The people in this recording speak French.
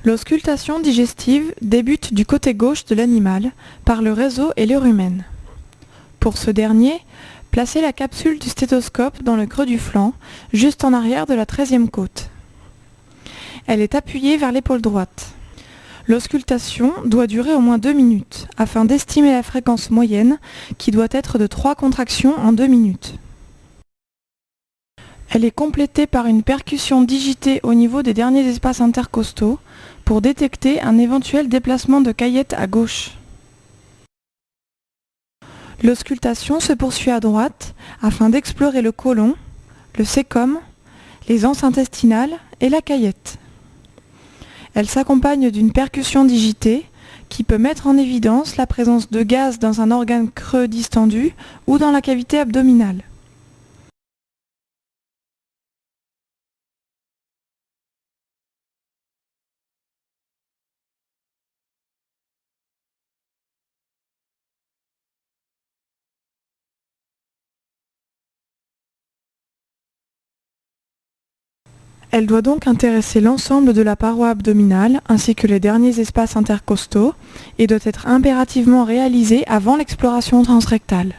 L'auscultation digestive débute du côté gauche de l'animal par le réseau et l'érumen. Pour ce dernier, placez la capsule du stéthoscope dans le creux du flanc, juste en arrière de la 13e côte. Elle est appuyée vers l'épaule droite. L'auscultation doit durer au moins 2 minutes, afin d'estimer la fréquence moyenne qui doit être de 3 contractions en 2 minutes. Elle est complétée par une percussion digitée au niveau des derniers espaces intercostaux pour détecter un éventuel déplacement de caillette à gauche. L'auscultation se poursuit à droite afin d'explorer le côlon, le cæcum, les anses intestinales et la caillette. Elle s'accompagne d'une percussion digitée qui peut mettre en évidence la présence de gaz dans un organe creux distendu ou dans la cavité abdominale. Elle doit donc intéresser l'ensemble de la paroi abdominale ainsi que les derniers espaces intercostaux et doit être impérativement réalisée avant l'exploration transrectale.